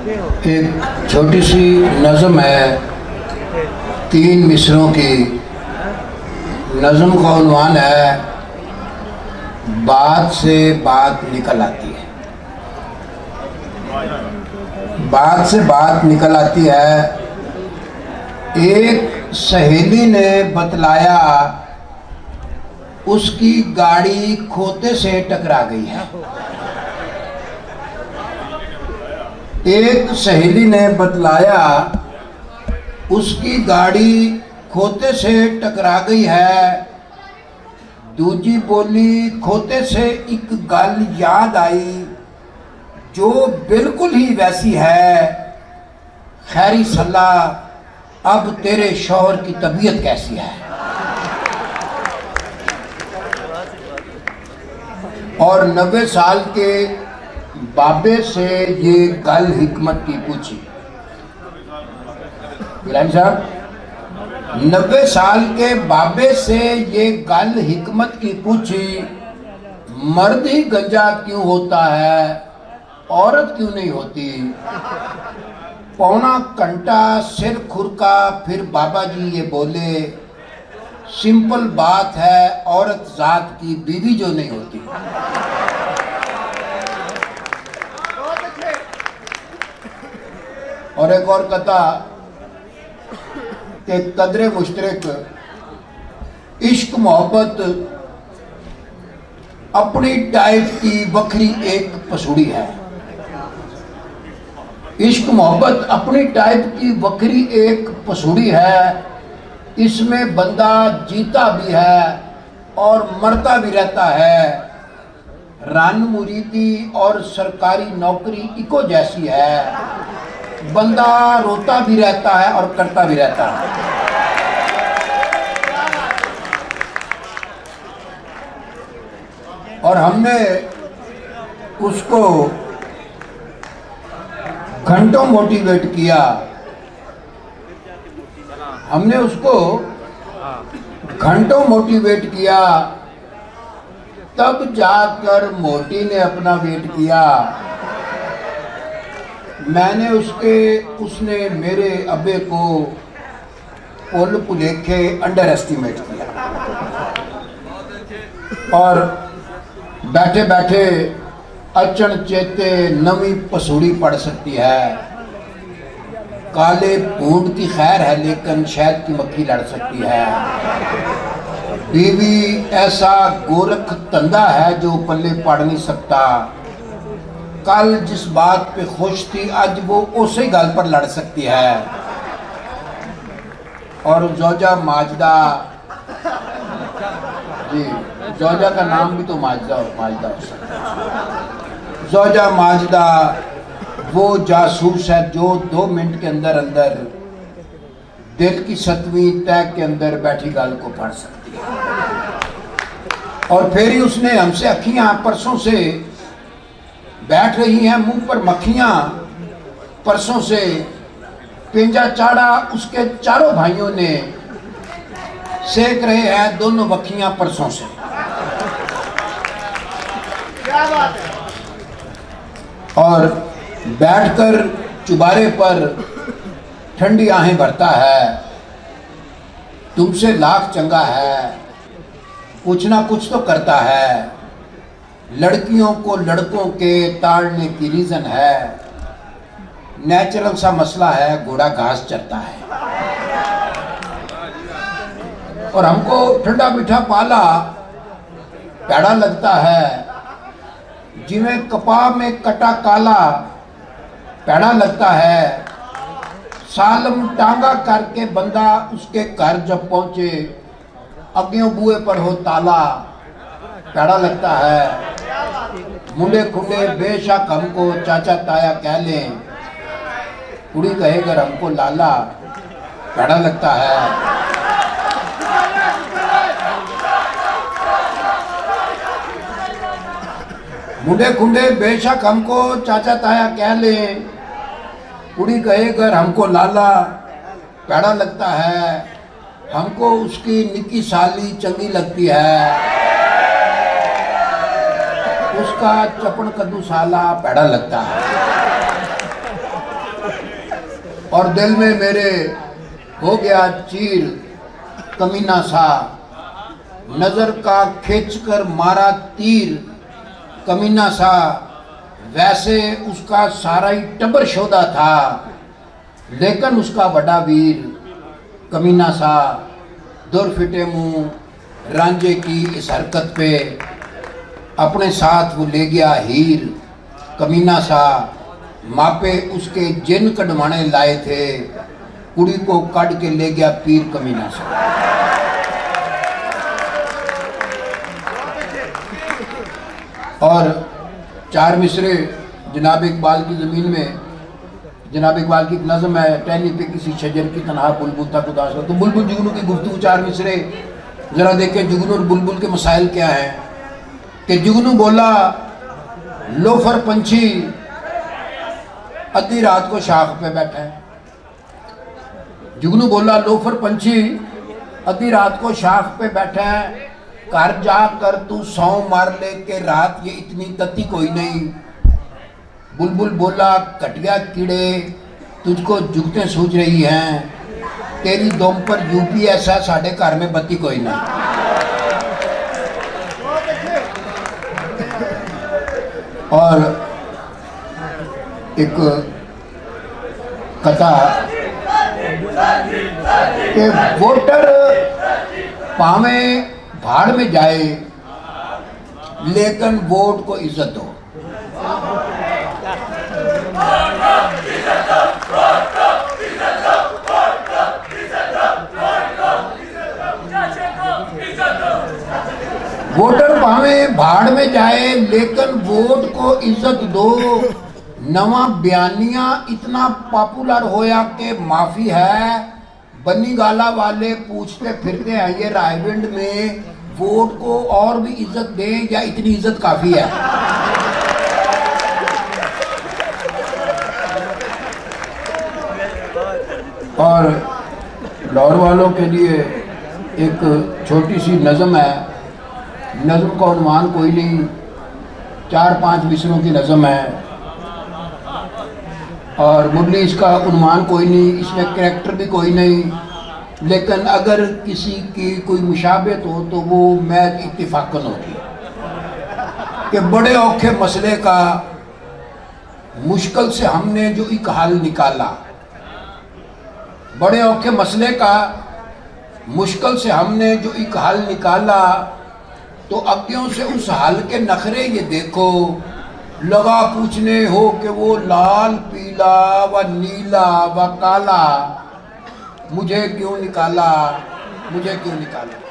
एक छोटी सी नज़म है, 3 मिसरों की। नज़म का उन्वान है बात से बात निकल आती है। बात से बात निकल आती है। एक सहेली ने बतलाया उसकी गाड़ी खोते से टकरा गई है। एक सहेली ने बतलाया उसकी गाड़ी खोते से टकरा गई है। दूजी बोली खोते से एक गल याद आई जो बिल्कुल ही वैसी है। खैरी सलाह अब तेरे शौहर की तबीयत कैसी है। और 90 साल के बाबे से ये गल हिकमत की पूछी। इब्राहिम साहब, 90 साल के बाबे से ये गल हिकमत की पूछी, मर्द ही गंजा क्यों होता है, औरत क्यों नहीं होती। पौना घंटा सिर खुरका, फिर बाबा जी ये बोले सिंपल बात है, औरत जात की बीवी जो नहीं होती। और एक और कथा कि कदरे मुश्तरक इश्क मोहब्बत अपनी टाइप की बखरी एक पसूड़ी है। इश्क मोहब्बत अपनी टाइप की बखरी एक पसूड़ी है। इसमें बंदा जीता भी है और मरता भी रहता है। रान मुरीदी और सरकारी नौकरी इको जैसी है। बंदा रोता भी रहता है और करता भी रहता है। और हमने उसको घंटों मोटिवेट किया। हमने उसको घंटों मोटिवेट किया, तब जाकर मोटी ने अपना वेट किया। उसने मेरे अब्बे को पुल पुलेखे अंडर एस्टिमेट किया। और बैठे बैठे अचन चेते नवी पसूड़ी पड़ सकती है। काले भूंड की खैर है लेकिन शहद की मक्खी लड़ सकती है। बीवी ऐसा गोरख तंदा है जो पल्ले पड़ नहीं सकता। कल जिस बात पे खुश थी आज वो उसी गल पर लड़ सकती है। और जोजा माजदा जी, जोजा का नाम भी तो माजदा हो सकता। जोजा माजदा वो जासूस है जो 2 मिनट के अंदर अंदर दिल की 7वीं तय के अंदर बैठी गाल को पढ़ सकती है। और फिर ही उसने हमसे अखियां परसों से बैठ रही हैं, मुंह पर मक्खियां परसों से पिंजा चाड़ा उसके चारों भाइयों ने सेक रहे हैं दोनों मक्खियां परसों से। क्या बात है। और बैठकर चुबारे पर ठंडी आहें भरता है। तुमसे लाख चंगा है, कुछ ना कुछ तो करता है। लड़कियों को लड़कों के ताड़ने की रीजन है। नेचुरल सा मसला है, घोड़ा घास चरता है। और हमको ठंडा मीठा पाला पैड़ा लगता है। जिमें कपा में कटा काला पैड़ा लगता है। सालम टांगा करके बंदा उसके घर जब पहुंचे, अग्यों बुए पर हो ताला पैड़ा लगता है। मुंडे खुंडे बेशक हमको चाचा ताया कह लें, कुड़ी कहेगर हमको लाला पैड़ा लगता है। मुंडे खुंडे बेशक हमको चाचा ताया कह लें, कुड़ी कहेगर हमको लाला पैड़ा लगता है। हमको उसकी निकी साली चंगी लगती है। उसका चपन कद्दू साला पैड़ा लगता है। और दिल में मेरे हो गया चीर कमीना सा, नजर का खींच कर मारा तीर कमीना सा। वैसे उसका सारा ही टब्बर शोधा था, लेकिन उसका बड़ा वीर कमीना सा। दुर फिटे मुंह रांझे की इस हरकत पे, अपने साथ वो ले गया हीर कमीना सा। मापे उसके जिन कढ़वाने लाए थे, कुड़ी को काट के ले गया पीर कमीना सा। और चार मिसरे जनाब इकबाल की ज़मीन में, जनाब इकबाल की एक नज़म है, टहनी पे किसी शजर की तनहा बुलबुल तक उदास हो। तो बुलबुल जुगनू की गुफ्तगू चार मिसरे ज़रा देखें जुगनू और बुलबुल के मसाइल क्या हैं। कि जुगनू बोला लोफर पंछी अद्धी रात को शाख पे बैठा है। जुगनू बोला लोफर पंछी अद्धी रात को शाख पे बैठा है, घर जाकर तू सौ मार ले के रात ये इतनी तती कोई नहीं। बुलबुल बोला कटिया कीड़े तुझको जुगते सूझ रही हैं, तेरी दम पर यूपीएस है, साढ़े घर में बत्ती कोई नहीं। और एक कथा कि वोटर पावे भाड़ में जाए लेकिन वोट को इज्जत दो। वोटर भावे भाड़ में जाए लेकिन वोट को इज्जत दो। नवा बयानिया इतना पॉपुलर होया कि माफी है, बन्नी गाला वाले पूछते फिरते हैं ये रायविंड में वोट को और भी इज्जत दें या इतनी इज्जत काफी है। और लाहौर वालों के लिए एक छोटी सी नज़म है। नज़म का उन्वान कोई नहीं, 4-5 मिसरों की नज़म है और मुरली इसका उन्वान कोई नहीं, इसमें कैरेक्टर भी कोई नहीं, लेकिन अगर किसी की कोई मुशाबहत हो तो वो महज इत्तिफाकन होगी कि बड़े औखे मसले का मुश्किल से हमने जो एक हल निकाला, बड़े औखे मसले का मुश्किल से हमने जो एक हल निकाला, तो अग्गियों से उस हल के नखरे ये देखो, लगा पूछने हो कि वो लाल पीला व नीला व काला, मुझे क्यों निकाला, मुझे क्यों निकाला।